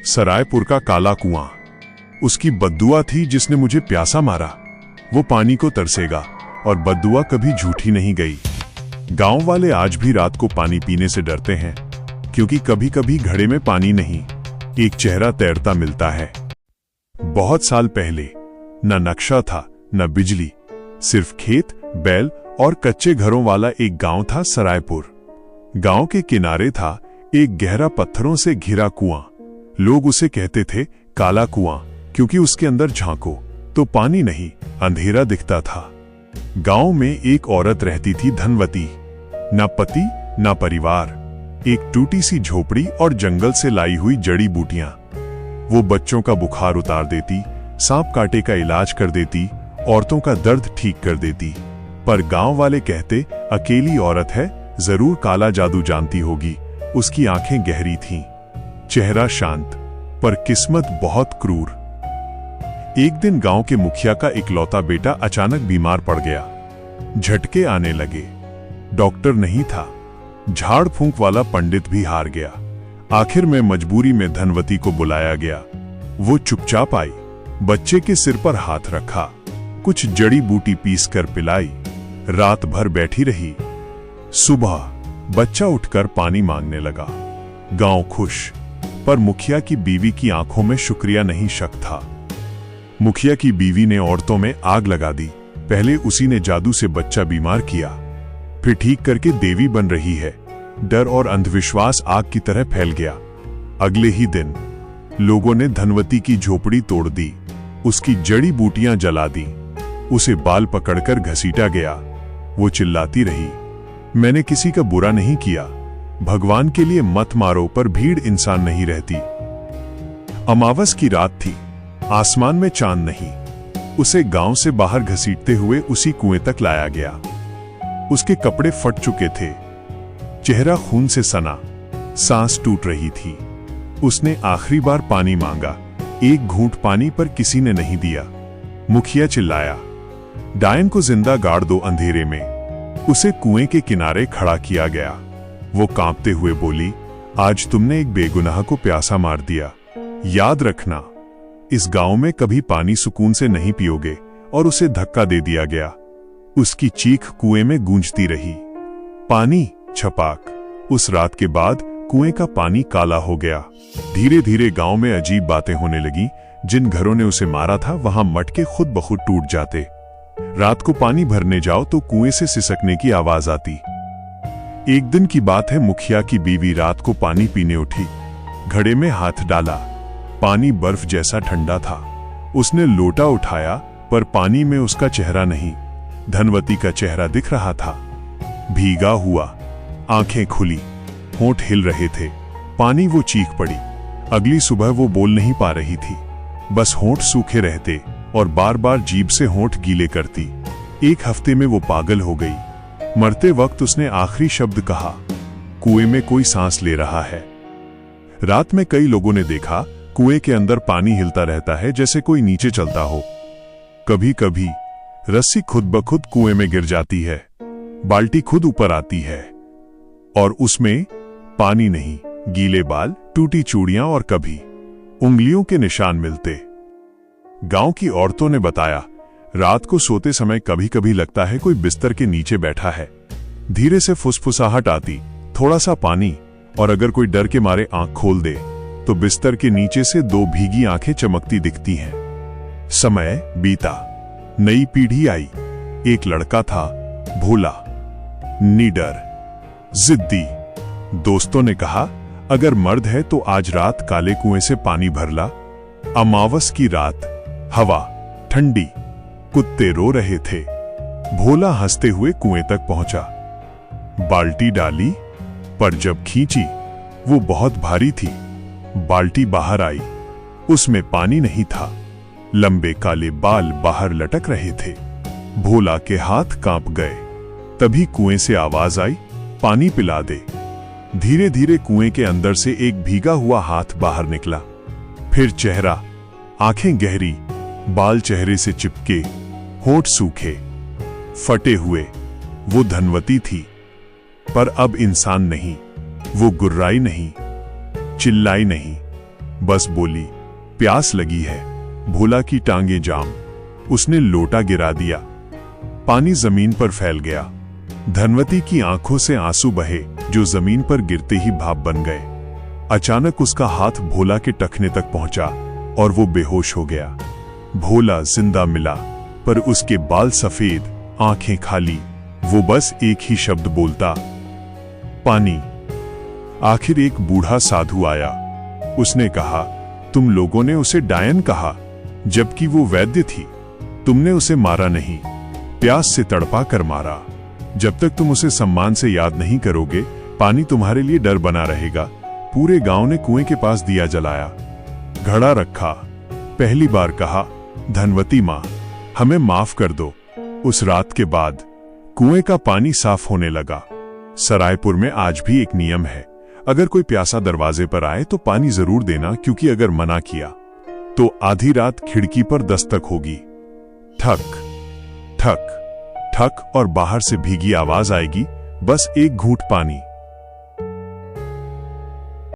सरायपुर का काला कुआं। उसकी बद्दुआ थी जिसने मुझे प्यासा मारा। वो पानी को तरसेगा और बद्दुआ कभी झूठी नहीं गई। गांव वाले आज भी रात को पानी पीने से डरते हैं, क्योंकि कभी कभी घड़े में पानी नहीं, एक चेहरा तैरता मिलता है। बहुत साल पहले न नक्शा था न बिजली, सिर्फ खेत, बैल और कच्चे घरों वाला एक गांव था सरायपुर। गांव के किनारे था एक गहरा पत्थरों से घिरा कुआं। लोग उसे कहते थे काला कुआं, क्योंकि उसके अंदर झांको तो पानी नहीं, अंधेरा दिखता था। गांव में एक औरत रहती थी, धनवती। ना पति ना परिवार, एक टूटी सी झोपड़ी और जंगल से लाई हुई जड़ी बूटियां। वो बच्चों का बुखार उतार देती, सांप काटे का इलाज कर देती, औरतों का दर्द ठीक कर देती। पर गांव वाले कहते, अकेली औरत है, जरूर काला जादू जानती होगी। उसकी आंखें गहरी थीं, चेहरा शांत, पर किस्मत बहुत क्रूर। एक दिन गांव के मुखिया का इकलौता बेटा अचानक बीमार पड़ गया। झटके आने लगे, डॉक्टर नहीं था, झाड़ फूंक वाला पंडित भी हार गया। आखिर में मजबूरी में धनवती को बुलाया गया। वो चुपचाप आई, बच्चे के सिर पर हाथ रखा, कुछ जड़ी बूटी पीस कर पिलाई, रात भर बैठी रही। सुबह बच्चा उठकर पानी मांगने लगा। गांव खुश, पर मुखिया की बीवी की आंखों में शुक्रिया नहीं, शक था। मुखिया की बीवी ने औरतों में आग लगा दी। पहले उसी ने जादू से बच्चा बीमार किया, फिर ठीक करके देवी बन रही है। डर और अंधविश्वास आग की तरह फैल गया। अगले ही दिन लोगों ने धनवती की झोपड़ी तोड़ दी, उसकी जड़ी बूटियां जला दी, उसे बाल पकड़कर घसीटा गया। वो चिल्लाती रही, मैंने किसी का बुरा नहीं किया, भगवान के लिए मत मारो, पर भीड़ इंसान नहीं रहती। अमावस की रात थी, आसमान में चांद नहीं। उसे गांव से बाहर घसीटते हुए उसी कुएं तक लाया गया। उसके कपड़े फट चुके थे, चेहरा खून से सना, सांस टूट रही थी। उसने आखिरी बार पानी मांगा, एक घूंट पानी, पर किसी ने नहीं दिया। मुखिया चिल्लाया, डायन को जिंदा गाड़ दो अंधेरे में। उसे कुएं के किनारे खड़ा किया गया। वो कांपते हुए बोली, आज तुमने एक बेगुनाह को प्यासा मार दिया। याद रखना, इस गांव में कभी पानी सुकून से नहीं पियोगे। और उसे धक्का दे दिया गया। उसकी चीख कुएं में गूंजती रही। पानी, छपाक। उस रात के बाद कुएं का पानी काला हो गया। धीरे धीरे गांव में अजीब बातें होने लगी। जिन घरों ने उसे मारा था वहां मटके खुद ब खुद टूट जाते। रात को पानी भरने जाओ तो कुएं से सिसकने की आवाज आती। एक दिन की बात है, मुखिया की बीवी रात को पानी पीने उठी, घड़े में हाथ डाला। पानी बर्फ जैसा ठंडा था। उसने लोटा उठाया, पर पानी में उसका चेहरा नहीं, धनवती का चेहरा दिख रहा था। भीगा हुआ, आंखें खुली, होंठ हिल रहे थे। पानी वो चीख पड़ी। अगली सुबह वो बोल नहीं पा रही थी, बस होंठ सूखे रहते और बार बार जीभ से होंठ गीले करती। एक हफ्ते में वो पागल हो गई। मरते वक्त उसने आखिरी शब्द कहा, कुएं में कोई सांस ले रहा है। रात में कई लोगों ने देखा, कुएं के अंदर पानी हिलता रहता है, जैसे कोई नीचे चलता हो। कभी कभी रस्सी खुद ब खुद कुएं में गिर जाती है, बाल्टी खुद ऊपर आती है, और उसमें पानी नहीं, गीले बाल, टूटी चूड़ियां और कभी उंगलियों के निशान मिलते। गांव की औरतों ने बताया, रात को सोते समय कभी कभी लगता है कोई बिस्तर के नीचे बैठा है। धीरे से फुसफुसाहट आती, थोड़ा सा पानी, और अगर कोई डर के मारे आंख खोल दे तो बिस्तर के नीचे से दो भीगी आंखें चमकती दिखती हैं। समय बीता, नई पीढ़ी आई। एक लड़का था, भोला, निडर, जिद्दी। दोस्तों ने कहा, अगर मर्द है तो आज रात काले कुएं से पानी भर ला। अमावस की रात, हवा ठंडी, कुत्ते रो रहे थे। भोला हंसते हुए कुएं तक पहुंचा, बाल्टी डाली, पर जब खींची वो बहुत भारी थी। बाल्टी बाहर आई, उसमें पानी नहीं था। लंबे काले बाल बाहर लटक रहे थे। भोला के हाथ कांप गए। तभी कुएं से आवाज आई, पानी पिला दे। धीरे धीरे कुएं के अंदर से एक भीगा हुआ हाथ बाहर निकला। फिर चेहरा, आंखें गहरी, बाल चेहरे से चिपके, होंठ सूखे, फटे हुए। वो धनवती थी, पर अब इंसान नहीं। वो गुर्राई नहीं, चिल्लाई नहीं, बस बोली, प्यास लगी है। भोला की टांगें जाम। उसने लोटा गिरा दिया। पानी जमीन पर फैल गया। धनवती की आंखों से आंसू बहे, जो जमीन पर गिरते ही भाप बन गए। अचानक उसका हाथ भोला के टखने तक पहुंचा और वो बेहोश हो गया। भोला जिंदा मिला, पर उसके बाल सफेद, आंखें खाली। वो बस एक ही शब्द बोलता, पानी। आखिर एक बूढ़ा साधु आया। उसने कहा, तुम लोगों ने उसे डायन कहा, जबकि वो वैद्य थी। तुमने उसे मारा नहीं, प्यास से तड़पा कर मारा। जब तक तुम उसे सम्मान से याद नहीं करोगे, पानी तुम्हारे लिए डर बना रहेगा। पूरे गांव ने कुएं के पास दिया जलाया, घड़ा रखा। पहली बार कहा, धनवती मां, हमें माफ कर दो। उस रात के बाद कुएं का पानी साफ होने लगा। सरायपुर में आज भी एक नियम है, अगर कोई प्यासा दरवाजे पर आए तो पानी जरूर देना, क्योंकि अगर मना किया तो आधी रात खिड़की पर दस्तक होगी। ठक ठक ठक, और बाहर से भीगी आवाज आएगी, बस एक घूंट पानी।